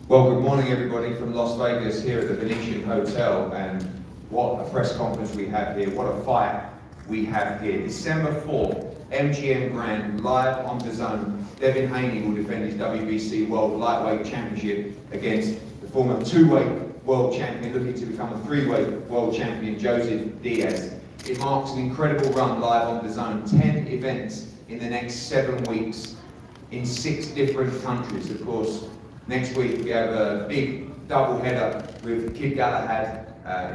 Well, good morning everybody from Las Vegas here at the Venetian Hotel, and what a press conference we have here, what a fight we have here. December 4th, MGM Grand, live on DAZN. Devin Haney will defend his WBC World Lightweight Championship against the former two-weight world champion, looking to become a three-weight world champion, Jojo Diaz. It marks an incredible run live on DAZN, 10 events in the next 7 weeks in 6 different countries. Of course, next week we have a big double header with Kid Galahad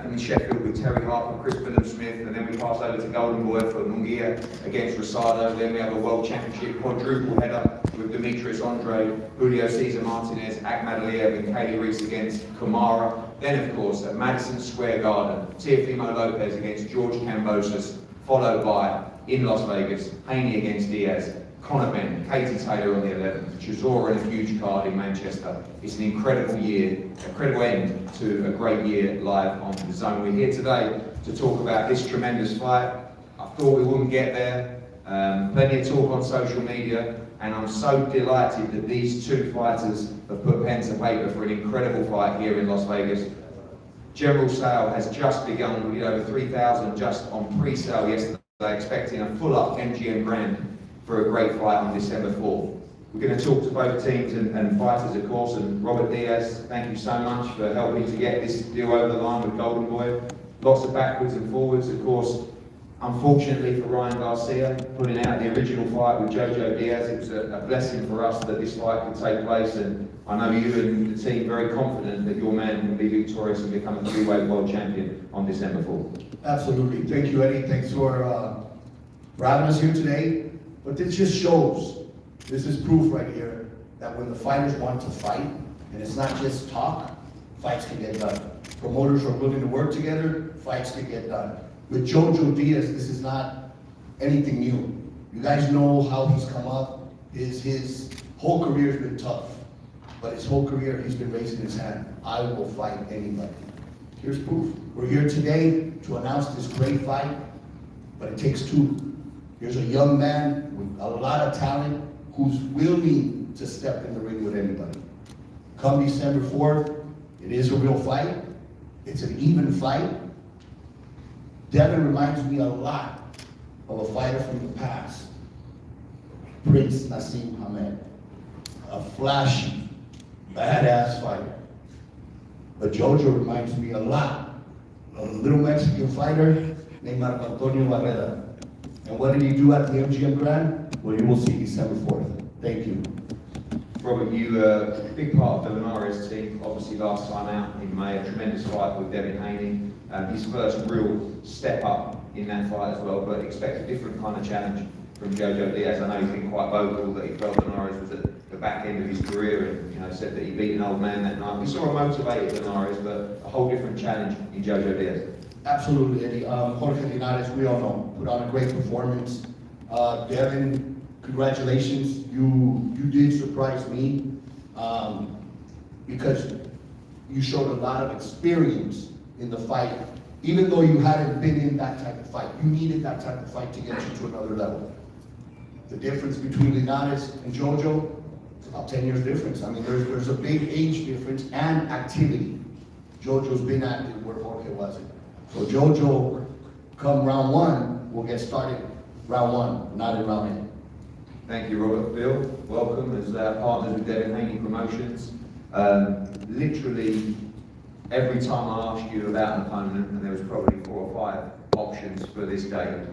in Sheffield with Terry Harper, Chris Smith, and then we pass over to Golden Boy for Munguia against Rosado. Then we have a World Championship quadruple header with Demetrius Andre, Julio Cesar Martinez, Ahmad Aliyev and Kaylee Reese against Kamara. Then of course at Madison Square Garden, Teofimo Lopez against George Kambosos, followed by, in Las Vegas, Haney against Diaz, Conor Benn, Katie Taylor on the 11th, Chisora and a huge card in Manchester. It's an incredible year, incredible end to a great year live on DAZN. We're here today to talk about this tremendous fight. I thought we wouldn't get there. Plenty of talk on social media, and I'm so delighted that these two fighters have put pen to paper for an incredible fight here in Las Vegas. General sale has just begun. We did over 3,000 just on pre-sale yesterday, expecting a full-up MGM Grand for a great fight on December 4th. We're going to talk to both teams and fighters, of course, and Robert Diaz, thank you so much for helping to get this deal over the line with Golden Boy. Lots of backwards and forwards, of course. Unfortunately for Ryan Garcia, putting out the original fight with Jojo Diaz, it was a blessing for us that this fight could take place, and I know you and the team very confident that your man can be victorious and become a three-weight world champion on December 4th. Absolutely. Thank you, Eddie. Thanks for having us here today. But this just shows, this is proof right here, that when the fighters want to fight, and it's not just talk, fights can get done. Promoters are willing to work together, fights can get done. With Jojo Diaz, this is not anything new. You guys know how he's come up. His whole career has been tough, but his whole career he's been raising his hand. I will fight anybody. Here's proof. We're here today to announce this great fight, but it takes two. Here's a young man with a lot of talent who's willing to step in the ring with anybody. Come December 4th, it is a real fight. It's an even fight. Devin reminds me a lot of a fighter from the past, Prince Nassim Hamed, a flashy, badass fighter. But Jojo reminds me a lot of a little Mexican fighter named Marco Antonio Barrera. And what did he do at the MGM Grand? Well, you will see December 4th. Thank you. Robert, you were a big part of the Linares team, obviously last time out in May, a tremendous fight with Devin Haney. His first real step up in that fight as well, but expect a different kind of challenge from Jojo Diaz. I know he's been quite vocal that he felt Linares was at the back end of his career and said that he beat an old man that night. We saw a motivated Linares, but a whole different challenge in Jojo Diaz. Absolutely, Eddie. Jorge Linares, we all know, put on a great performance. Devin, congratulations. You did surprise me because you showed a lot of experience in the fight. Even though you hadn't been in that type of fight, you needed that type of fight to get you to another level. The difference between Linares and Jojo, it's about 10 years difference. I mean, there's a big age difference and activity. Jojo's been active where Jorge wasn't. So Jojo, come round 1, we'll get started round 1, not in round 8. Thank you, Robert. Bill, welcome as partners with Devin Haney Promotions. Literally, every time I asked you about an opponent, and there was probably 4 or 5 options for this day,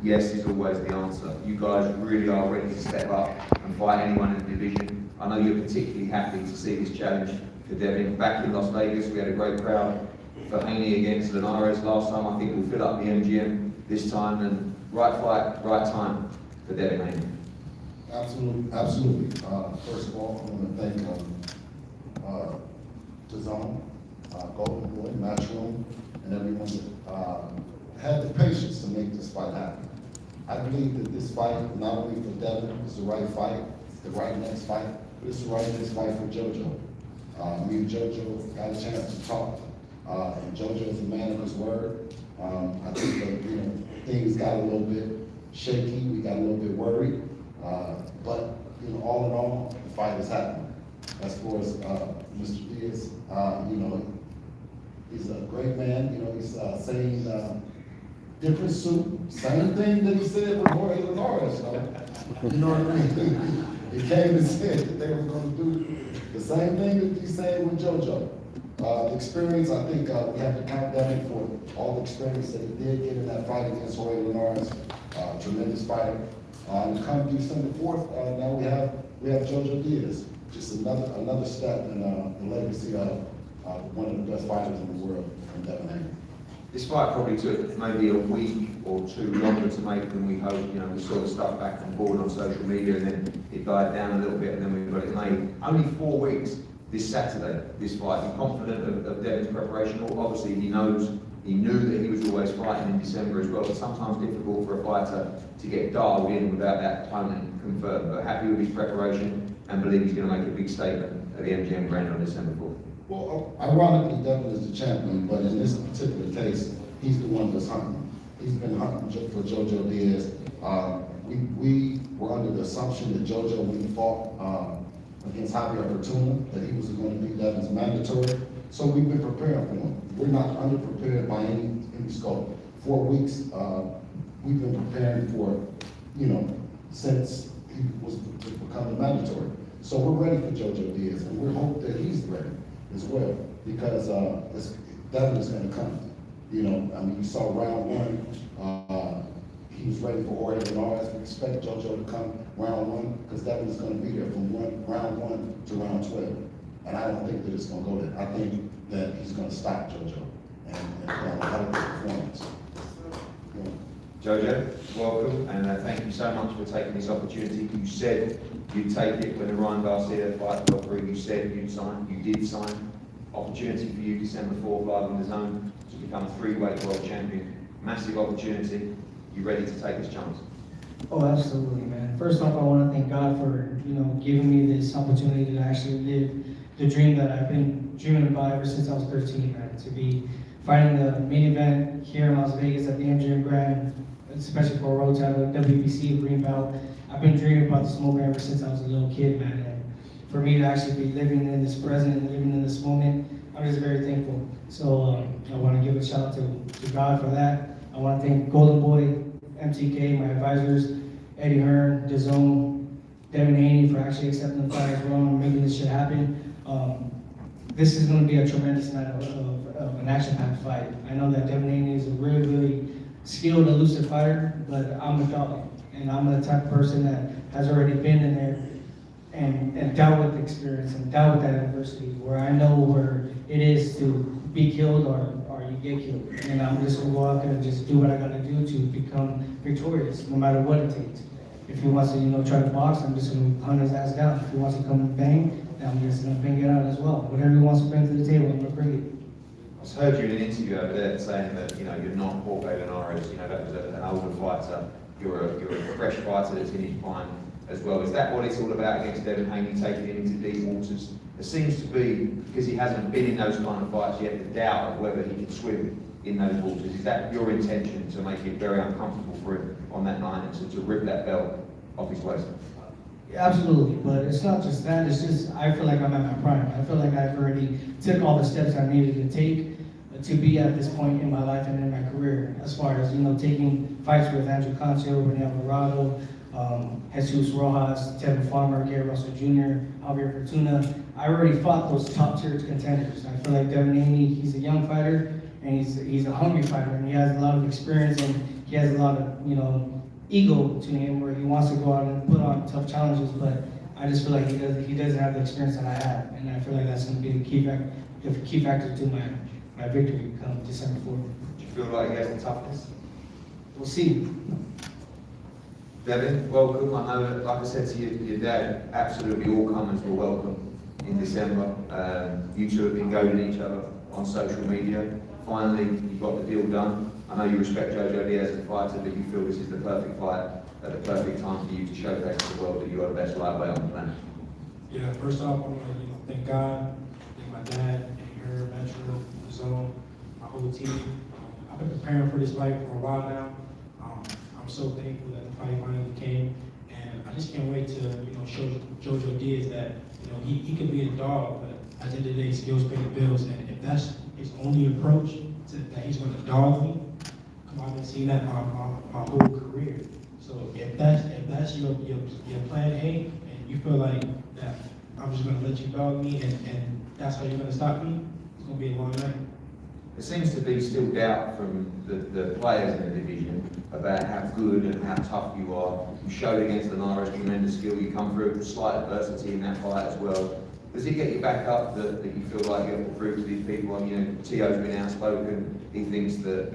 yes is always the answer. You guys really are ready to step up and fight anyone in the division. I know you're particularly happy to see this challenge for Devin. Back in Las Vegas, we had a great crowd for Haney against Linares last time. I think we'll fill up the MGM this time, and right fight, right time for Devin Haney. Absolutely. First of all, I want to thank DAZN, Golden Boy, Matchroom, and everyone that had the patience to make this fight happen. I believe that this fight, not only for Devin, is the right fight, it's the right next fight, but it's the right next fight for Jojo. Me and Jojo got a chance to talk, and Jojo is a man of his word. I think that things got a little bit shaky, we got a little bit worried, but all in all, the fight is happening. as far as, Mr. Diaz, you know, he's a great man, you know, he's, saying, different suit, same thing that he said with Jorge Linares, you know what I mean? He came and said that they were gonna do the same thing that he said with Jojo. The experience, I think, we have to count Devin for all the experience that he did get in that fight against Jorge Linares, tremendous fighter. And come December 4th, now we have Jojo Diaz, just another step in the legacy of one of the best fighters in the world, from Devin Haney. This fight probably took maybe a week or two longer to make than we hoped. You know, we saw the stuff back on board on social media, and then it died down a little bit, and then we got it made. Only 4 weeks this Saturday, this fight. You're confident of Devin's preparation? Obviously, he knew that he was always fighting in December as well. It's sometimes difficult for a fighter to get dialed in without that opponent confirmed. But happy with his preparation and believe he's going to make a big statement at the MGM Grand on December 4th. Well, ironically, Devin is the champion, but in this particular case, he's the one that's hunting. He's been hunting for Jojo Diaz. We were under the assumption that Jojo, when he fought against Javier Fortuna, that he was going to be Devin's mandatory. So we've been preparing for him. We're not underprepared by any scope. 4 weeks, we've been preparing for, you know, since he was to become the mandatory. So we're ready for Jojo Diaz, and we hope that he's ready as well, because Devin is going to come. You know, I mean, you saw round 1, he was ready for Jorge Linares. We expect Jojo to come round 1, because Devin is going to be there from round 1 to round 12. And I don't think that it's going to go there. I think that he's going to stop Jojo and put on a hell of a performance. Yeah. Jojo, welcome, and thank you so much for taking this opportunity. You said you'd take it when the Ryan Garcia fight fell through. You said you'd sign. You did sign. Opportunity for you December 4th, live on the zone, to become a 3-weight world champion. Massive opportunity. You ready to take this chance? Oh, absolutely, man. First off, I want to thank God for, you know, giving me this opportunity to actually live the dream that I've been dreaming about ever since I was 13, man. To be fighting the main event here in Las Vegas at the MGM Grand, especially for a world title, WBC, green belt. I've been dreaming about this moment ever since I was a little kid, man. And for me to actually be living in this present and living in this moment, I'm just very thankful. So I want to give a shout out to God for that. I want to thank Golden Boy, MTK, my advisors, Eddie Hearn, DAZN, Devin Haney for actually accepting the fight as well and making this shit happen. This is going to be a tremendous night of an action-packed fight. I know that Devin Haney is a really, really skilled, elusive fighter, but I'm a dog, and I'm the type of person that has already been in there and dealt with the experience and dealt with that adversity, where I know where it is to be killed or you get killed. And I'm just going to go out there and just do what I got to do to become victorious, no matter what it takes. If he wants to, you know, try to box, I'm just going to hunt his ass down. If he wants to come and bang, then I'm just going to bang it out as well. Whatever he wants to bring to the table, I'm going to bring it. I just heard you in an interview over there saying that, you know, you're not Jorge Linares, you know, that was an older fighter. You're a fresh fighter that's in his prime as well. Is that what it's all about against Devin Haney, taking him into deep waters? There seems to be, because he hasn't been in those kind of fights yet, the doubt of whether he can swim in those waters. Is that your intention, to make it very uncomfortable for him on that night and to rip that belt off his waist? Yeah, absolutely, but it's not just that, it's just, I feel like I'm at my prime. I feel like I've already took all the steps I needed to take to be at this point in my life and in my career, as far as, you know, taking fights with Andrew Concio, Rene Alvarado, Jesus Rojas, Tevin Farmer, Gary Russell Jr., Javier Fortuna. I already fought those top tier contenders. I feel like Devin Haney, he's a young fighter, and he's a hungry fighter, and he has a lot of experience, and he has a lot of, you know, ego to him, where he wants to go out and put on tough challenges, but I just feel like he doesn't have the experience that I have, and I feel like that's going to be the key factor to my victory come December 4th. Do you feel like he has the toughness? We'll see. Devin, welcome. I know that, like I said to your dad, absolutely all comers were welcome in December. You two have been goading each other on social media. Finally, you got the deal done. I know you respect Jojo Diaz as a fighter, but you feel this is the perfect fight at the perfect time for you to showcase to the world that you are the best lightweight on the planet. Yeah, first off, I want to thank God, thank my dad, her, Metro, DAZN, my whole team. I've been preparing for this fight for a while now. I'm so thankful that the fight finally came, and I just can't wait to, show Jojo Diaz that, he could be a dog, but at the end of the day, skills pay the bills. And if that's his only approach, that he's gonna dog me, come on, I've been seeing that my whole career. So if that's your plan A, and you feel like that I'm just gonna let you dog me, and that's how you're gonna stop me, it's gonna be a long night. There seems to be still doubt from the players in the division about how good and how tough you are. You showed against Linares tremendous skill. You come through slight adversity in that fight as well. Does it get you back up that you feel like you have to prove to these people? I mean, Tio's been outspoken. He thinks that,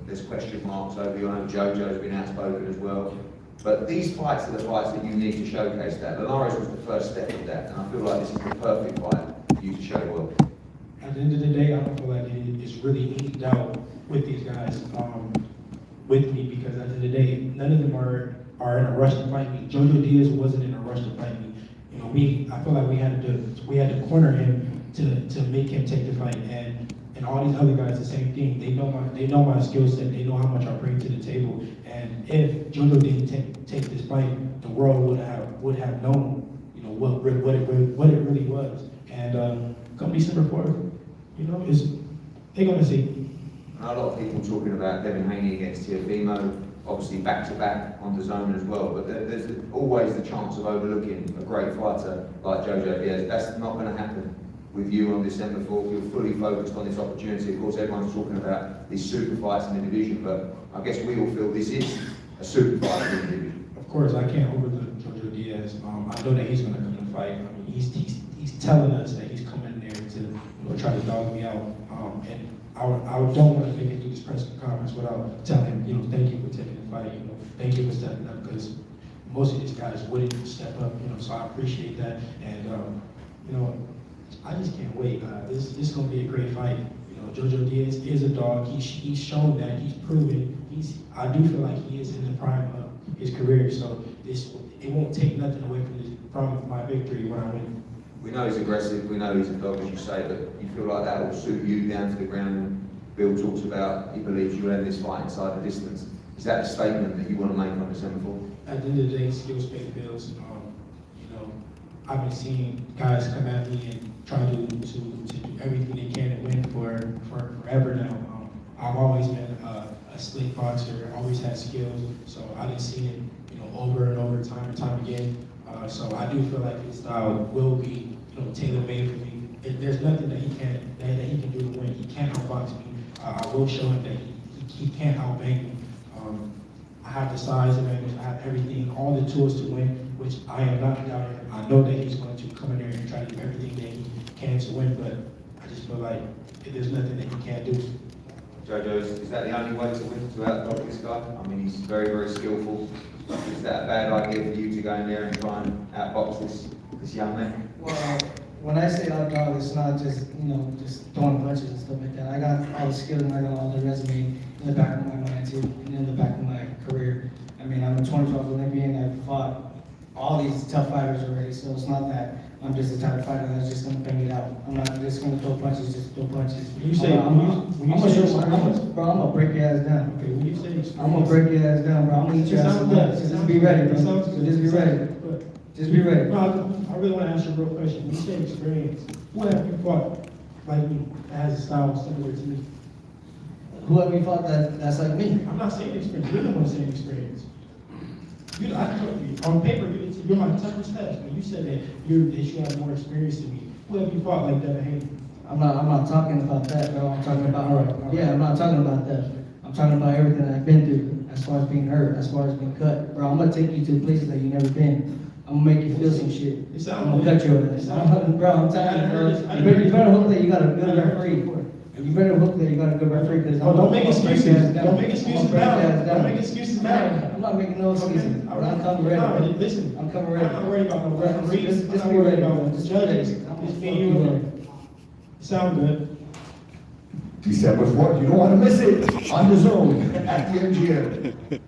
there's question marks over you. I know Jojo's been outspoken as well. But these fights are the fights that you need to showcase that. Linares was the first step of that, and I feel like this is the perfect fight for you to show the world. At the end of the day, I don't feel like it's really any doubt with these guys, with me, because at the end of the day, none of them are in a rush to fight me. Jojo Diaz wasn't in a rush to fight me. I feel like we had to corner him to make him take the fight, and all these other guys the same thing. They know my skill set. They know how much I bring to the table. And if Jojo didn't take this fight, the world would have known, what it really was. And come December 4th, they're gonna see. And a lot of people talking about Devin Haney against Teofimo, obviously back-to-back on the zone as well, but there's always the chance of overlooking a great fighter like Jojo Diaz. That's not going to happen with you on December 4th. You're fully focused on this opportunity. Of course, everyone's talking about these super fights in the division, but I guess we all feel this is a super fight in the division. Of course, I can't overlook Jojo Diaz. I know that he's going to come and fight. I mean, he's telling us that he's coming there to try to dog me out, and I don't want to make it through this press conference without telling him, thank you for taking the fight, thank you for stepping up, because most of these guys wouldn't step up, so I appreciate that, and I just can't wait. This is going to be a great fight. Jojo Diaz is a dog. He's shown that. He's proven. I do feel like he is in the prime of his career, so it won't take nothing away from my victory when I win. We know he's aggressive, we know he's a dog, as you say, but you feel like that will suit you down to the ground. Bill talks about he believes you'll end this fight inside the distance. Is that a statement that you want to make on December 4th? At the end of the day, skills pay the bills. I've been seeing guys come at me and try to do everything they can to win for forever now. I've always been a slick boxer, always had skills, so I didn't see it, over and over, time and time again. So I do feel like his style will be, tailor-made for me. There's nothing that he can do to win. He can't outbox me. I will show him that he can't outbang me. I have the size advantage. I have everything, all the tools to win, which I am not doubting. I know that he's going to come in there and try to do everything that he can to win, but I just feel like there's nothing that he can't do. Jojo, is that the only way to win, to outdog this guy? I mean, he's very, very skillful. Is that a bad idea for you to go in there and try and outbox this young man? Well, when I say outdog, it's not just, just throwing punches and stuff like that. I got all the skill and I got all the resume in the back of my mind too, and in the back of my career. I mean, I'm a 2012 Olympian. I've fought all these tough fighters already, so it's not that I'm just the type of fighter that's just gonna bang it out. I'm not just gonna throw punches, just throw punches. When you say, I'm gonna break your ass down. Okay, when you say experience, I'm gonna break your ass down, bro. I'm gonna eat your ass up. Just be ready, bro. So just be ready. Just be ready. No, I really want to ask you a real question. When you say experience, who have you fought like me that has a style similar to me? Who have we fought that's like me? I'm not saying experience. You're the one saying experience. I told you on paper you're my toughest test, but you said that you have more experience than me. Who have you fought like Devin Haney? I'm not talking about that, bro. I'm talking about I'm not talking about that. I'm talking about everything that I've been through, as far as being hurt, as far as being cut. Bro, I'm gonna take you to places that you've never been. I'm gonna make you feel some shit. I'm gonna cut your ass. Bro, I'm telling you, bro. You better hope that you got a good referee. You better hope that you got a good referee, because don't make excuses. Don't make excuses now. Don't make excuses now. I'm not making no excuses. I'm coming ready. No, listen. I'm coming ready. I'm not worried about no referees. Just I'm be not worried ready, about bro. no judges. Just me and you. Sound good. December 4th, you don't want to miss it, on the zone, at the MGM.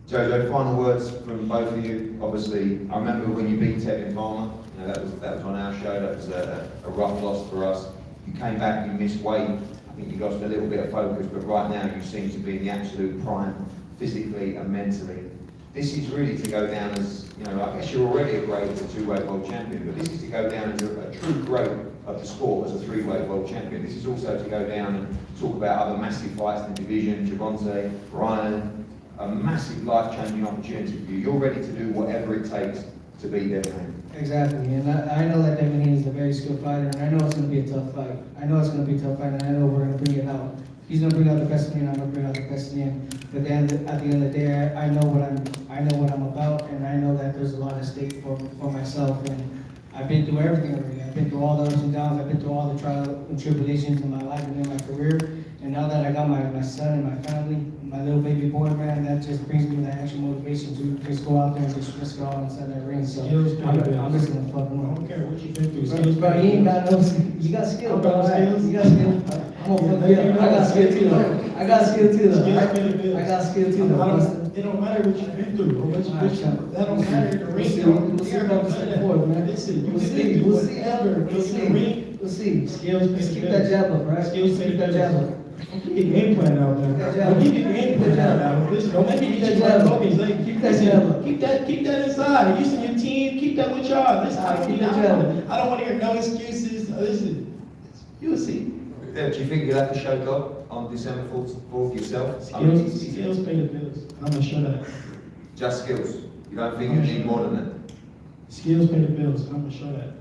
Jojo, final words from both of you. Obviously, I remember when you beat Tevin Farmer, that was on our show. That was a rough loss for us. You came back, you missed weight. I think you lost a little bit of focus, but right now you seem to be in the absolute prime, physically and mentally. this is really to go down as, you know, I guess you're already a great as a two-weight world champion, but this is to go down as a true great of the sport as a three-weight world champion. This is also to go down and talk about other massive fights in the division, Javante, Ryan, a massive life-changing opportunity for you. You're ready to do whatever it takes to beat Devin Haney. Exactly, and I know that Devin Haney is a very skilled fighter, and I know it's going to be a tough fight. I know it's going to be a tough fight, and I know we're going to bring it out. He's going to bring out the best in me, and I'm going to bring out the best in him. But then at the end of the day, I know what I'm about, and I know that there's a lot at stake for myself. And I've been through everything already. I've been through all the ups and downs. I've been through all the trials and tribulations in my life and in my career. And now that I got my son and my family, my little baby boy, man, that just brings me that extra motivation to just go out there and just risk it all inside that ring. So I'm just gonna fuck him I up. don't care what you've been through. Bro, he ain't got no. You got skill, bro. Right? You got skill. I'm gonna fuck you up. I got skill too, though. I got skill too, though. I got skill too, though. It don't matter what you've been through, or that don't matter in the ring. We'll see about this forward, man. Listen, We'll see. We'll see. We'll see. Skills pay Just the keep bills. that jab up, right? Skills pay Keep the that jab bills. up. Keep the game plan out there. Don't keep the game plan out now. Listen, don't make me get you like focus. Like, Keep that jab up. Keep that inside. You and your team, keep that with y'all. Listen, I don't want to hear no excuses. Listen, you'll see. Do you think you'll have to show God on December 4th yourself? Skills pay the bills. I'm gonna show that. Just skills. You don't think you need more than that? Skills pay the bills. I'm gonna show that.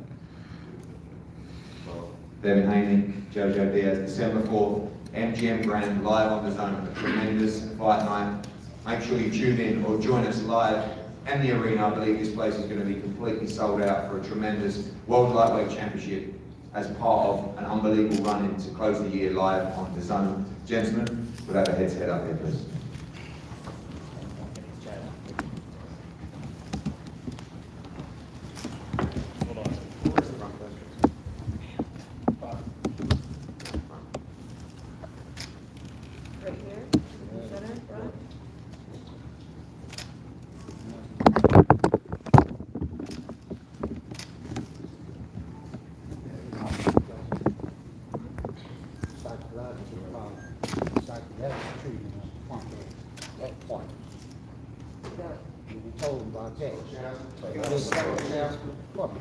Devin Haney, Jojo Diaz, December 4th, MGM Grand, live on the zone. A tremendous fight night. Make sure you tune in or join us live in the arena. I believe this place is going to be completely sold out for a tremendous World Lightweight Championship as part of an unbelievable run-in to close the year live on the zone. Gentlemen, we'll have a head up here, please. Right here, center, front.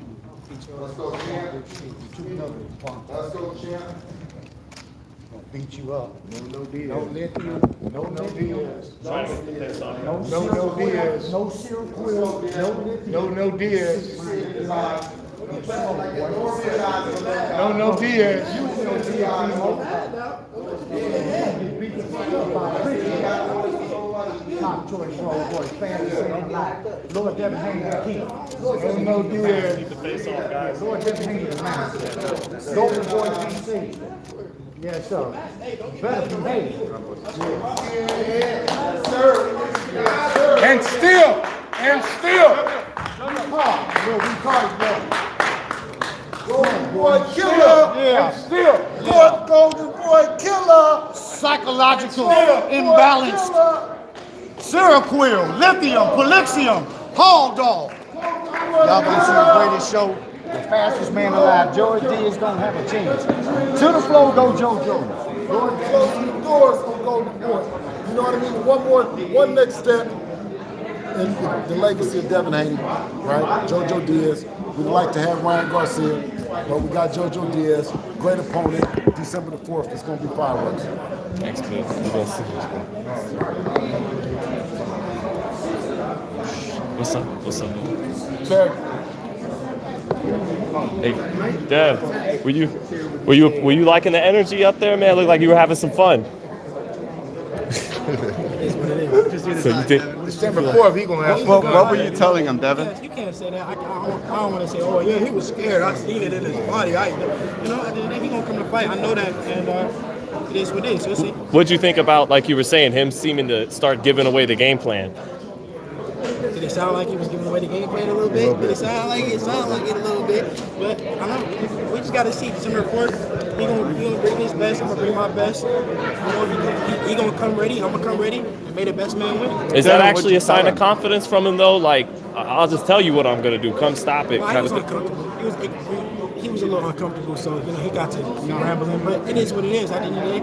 Let's go, champ. Let's go, champ. Beat you up. No Diaz. Don't let you. No Diaz. No Diaz. No Cyril Quill. No Diaz. No Diaz. Top choice role boy. Fans say I'm like Lord Devin Haney the king. No Diaz. Lord Devin Haney the master. Golden boy DC. Yes, sir. Better behave. And still. Golden boy killer. Yeah. And still. Golden boy killer. Psychological imbalanced. Seroquel, lithium, Polixium, Hall Dog. Y'all gonna see the greatest show. The fastest man alive, George D is gonna have a chance. To the floor go Jojo. Close the doors on Golden Boy. You know what I mean? One next step in the legacy of Devin Haney, right? Jojo Diaz. We'd like to have Ryan Garcia, but we got Jojo Diaz, great opponent. December the 4th, it's gonna be fireworks. Thanks, man. You gonna see this, man. What's up, man? Hey, Dev, were you liking the energy up there, man? Looked like you were having some fun. So you think December 4th, he gonna have What were you telling him, Devin? You can't say that. I don't want to say, oh yeah, he was scared. I seen it in his body. At the end of the day, he gonna come to fight. I know that, and it is what it is. We'll see. What'd you think about, like you were saying, him seeming to start giving away the game plan? Did it sound like he was giving away the game plan a little bit? Did it sound like it? Sound like it a little bit. But I don't know. We just got to see December 4th. He gonna bring his best. I'm gonna bring my best. You know, he gonna come ready. I'm gonna come ready. And may the best man win. Is that actually a sign of confidence from him, though? Like, I'll just tell you what I'm gonna do. Come stop it. Well, Kind he was of thing. uncomfortable. he was a little uncomfortable, so you know he got to rambling. But it is what it is. At the end of the day,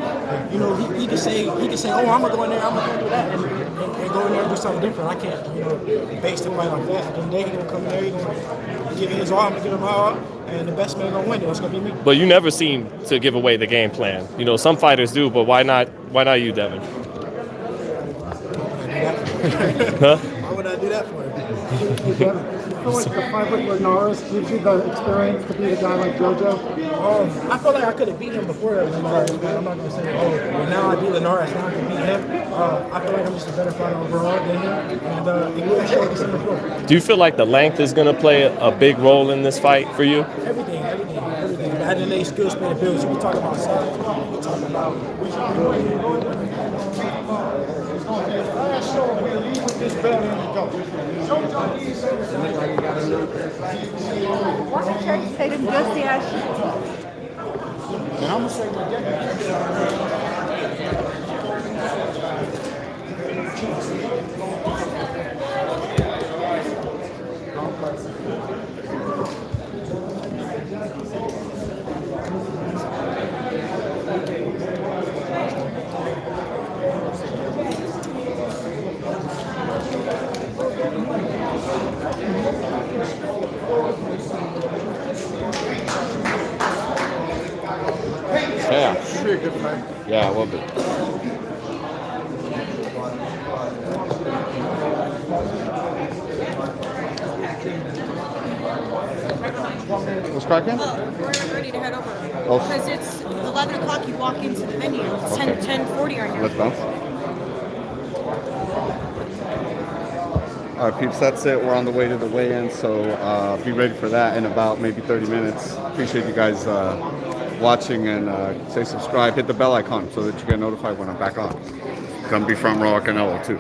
you know he can say, oh, I'm gonna go in there, I'm gonna do that, and go in there and do something different. I can't base the fight like that. At the end of the day, he's gonna come in there, he's gonna give it his all, I'm gonna give him my all, and the best man gonna win. It's gonna be me. But you never seem to give away the game plan. You know, some fighters do, but why not? Why not you, Devin? Huh? Why would I do that for him? You feel like the fight with Linares gives you the experience to beat a guy like Jojo? I feel like I could have beat him before Linares, but I'm not going to say, oh, well, now I beat Linares, now I can beat him. I feel like I'm just a better fighter overall than him, and it really showed this in the field. Do you feel like the length is going to play a big role in this fight for you? Everything. But at the end of the day, skills pay the bills. We talk about size, we talk about... Last show, we leave with this belt in the go. Why don't you say to just the action? And I'm gonna say we're Yeah, a little bit. What's cracking? We're ready to head over. Oh. Because it's 11 o'clock, you walk into the venue. It's 10:40 right now. Let's bounce. All right, peeps, that's it. We're on the way to the weigh-in, so be ready for that in about maybe 30 minutes. Appreciate you guys watching, and say subscribe, hit the bell icon so that you get notified when I'm back on. Gonna be front row at CANELO too.